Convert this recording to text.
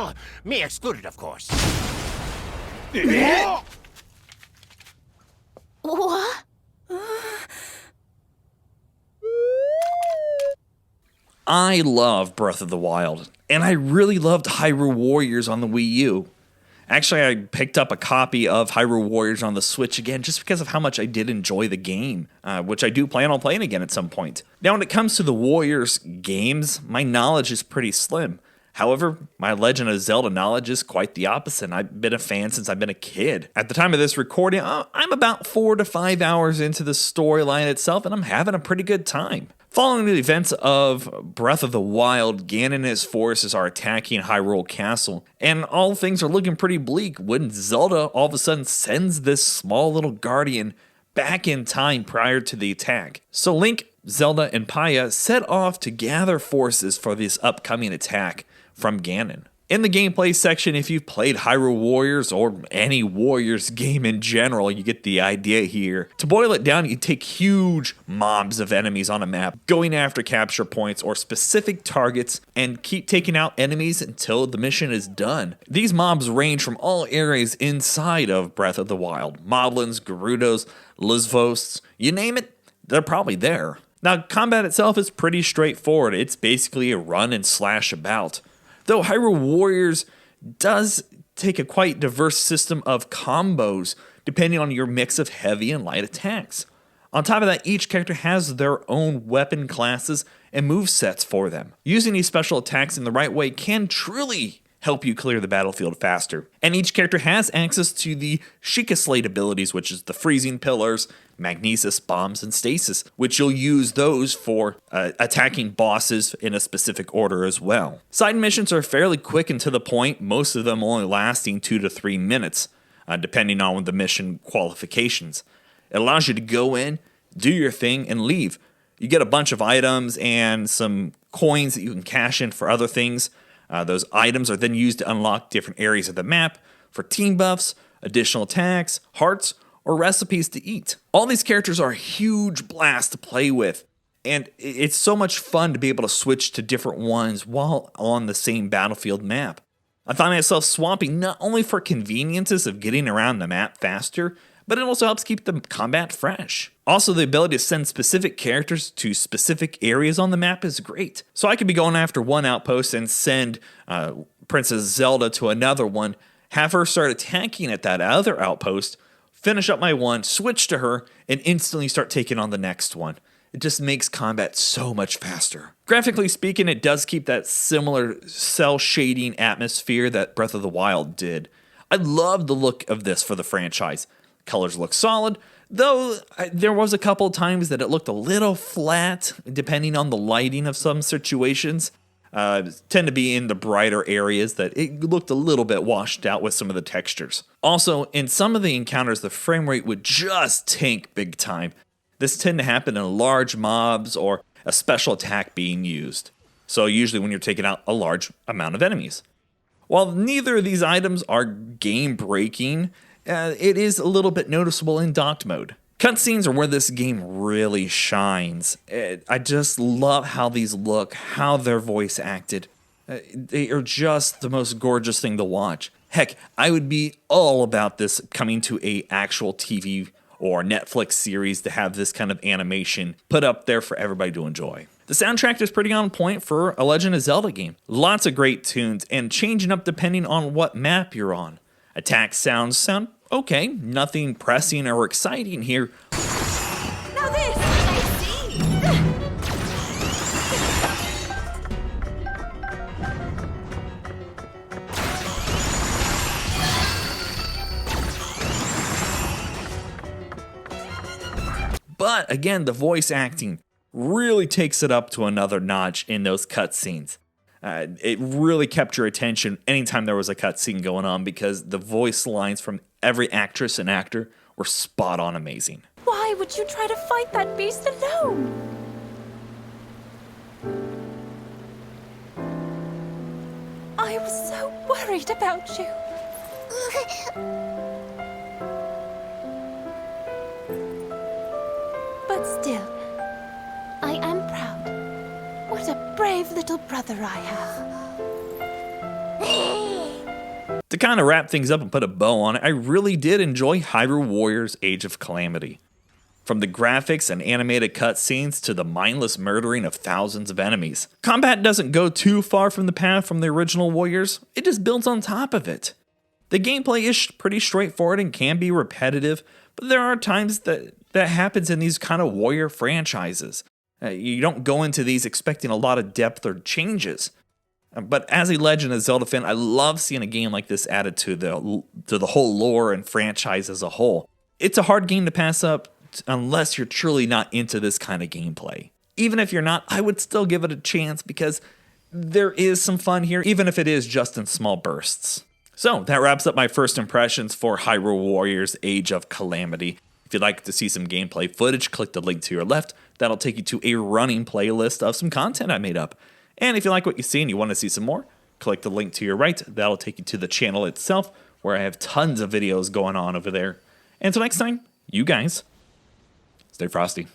Well, me excluded, of course. What? I love Breath of the Wild, and I really loved Hyrule Warriors on the Wii U. Actually, I picked up a copy of Hyrule Warriors on the Switch again just because of how much I did enjoy the game, which I do plan on playing again at some point. Now, when it comes to the Warriors games, my knowledge is pretty slim. However, my Legend of Zelda knowledge is quite the opposite. I've been a fan since I've been a kid. At the time of this recording, I'm about 4 to 5 hours into the storyline itself, and I'm having a pretty good time. Following the events of Breath of the Wild, Ganon and his forces are attacking Hyrule Castle, and all things are looking pretty bleak when Zelda all of a sudden sends this small little guardian back in time prior to the attack. So Link, Zelda, and Paya set off to gather forces for this upcoming attack from Ganon. In the gameplay section, if you've played Hyrule Warriors or any Warriors game in general, you get the idea here. To boil it down, you take huge mobs of enemies on a map, going after capture points or specific targets, and keep taking out enemies until the mission is done. These mobs range from all areas inside of Breath of the Wild. Moblins, Gerudos, Lizvosts, you name it, they're probably there. Now, combat itself is pretty straightforward. It's basically a run and slash about. Though Hyrule Warriors does take a quite diverse system of combos depending on your mix of heavy and light attacks. On top of that, each character has their own weapon classes and movesets for them. Using these special attacks in the right way can truly help you clear the battlefield faster. And each character has access to the Sheikah Slate abilities, which is the freezing pillars, magnesis bombs, and stasis, which you'll use those for attacking bosses in a specific order as well. Side missions are fairly quick and to the point, most of them only lasting 2 to 3 minutes, depending on the mission qualifications. It allows you to go in, do your thing, and leave. You get a bunch of items and some coins that you can cash in for other things. Those items are then used to unlock different areas of the map for team buffs, additional attacks, hearts, or recipes to eat. All these characters are a huge blast to play with, and it's so much fun to be able to switch to different ones while on the same battlefield map. I find myself swapping not only for conveniences of getting around the map faster, but it also helps keep the combat fresh. Also, the ability to send specific characters to specific areas on the map is great. So I could be going after one outpost and send Princess Zelda to another one, have her start attacking at that other outpost, finish up my one, switch to her, and instantly start taking on the next one. It just makes combat so much faster. Graphically speaking, it does keep that similar cell shading atmosphere that Breath of the Wild did. I love the look of this for the franchise. Colors look solid, though there was a couple of times that it looked a little flat, depending on the lighting of some situations. Tend to be in the brighter areas that it looked a little bit washed out with some of the textures. Also, in some of the encounters, the frame rate would just tank big time. This tend to happen in large mobs or a special attack being used. So usually when you're taking out a large amount of enemies. While neither of these items are game-breaking, it is a little bit noticeable in docked mode. Cutscenes are where this game really shines. I just love how these look, how they're voice acted. They are just the most gorgeous thing to watch. Heck, I would be all about this coming to a actual TV or Netflix series to have this kind of animation put up there for everybody to enjoy. The soundtrack is pretty on point for a Legend of Zelda game. Lots of great tunes and changing up depending on what map you're on. Attack sounds sound okay, nothing pressing or exciting here. Now this! I see! But again, the voice acting really takes it up to another notch in those cutscenes. It really kept your attention anytime there was a cutscene going on because the voice lines from every actress and actor were spot on amazing. Why would you try to fight that beast alone? I was so worried about you. But still, I am proud. What a brave little brother I have. To kind of wrap things up and put a bow on it, I really did enjoy Hyrule Warriors Age of Calamity. From the graphics and animated cutscenes to the mindless murdering of thousands of enemies. Combat doesn't go too far from the path from the original Warriors, it just builds on top of it. The gameplay is pretty straightforward and can be repetitive, but there are times that happens in these kind of Warrior franchises. You don't go into these expecting a lot of depth or changes. But as a Legend of Zelda fan, I love seeing a game like this added to the whole lore and franchise as a whole. It's a hard game to pass up unless you're truly not into this kind of gameplay. Even if you're not, I would still give it a chance because there is some fun here, even if it is just in small bursts. So that wraps up my first impressions for Hyrule Warriors Age of Calamity. If you'd like to see some gameplay footage, click the link to your left. That'll take you to a running playlist of some content I made up. And if you like what you see and you want to see some more, click the link to your right. That'll take you to the channel itself, where I have tons of videos going on over there. And until next time, you guys, stay frosty.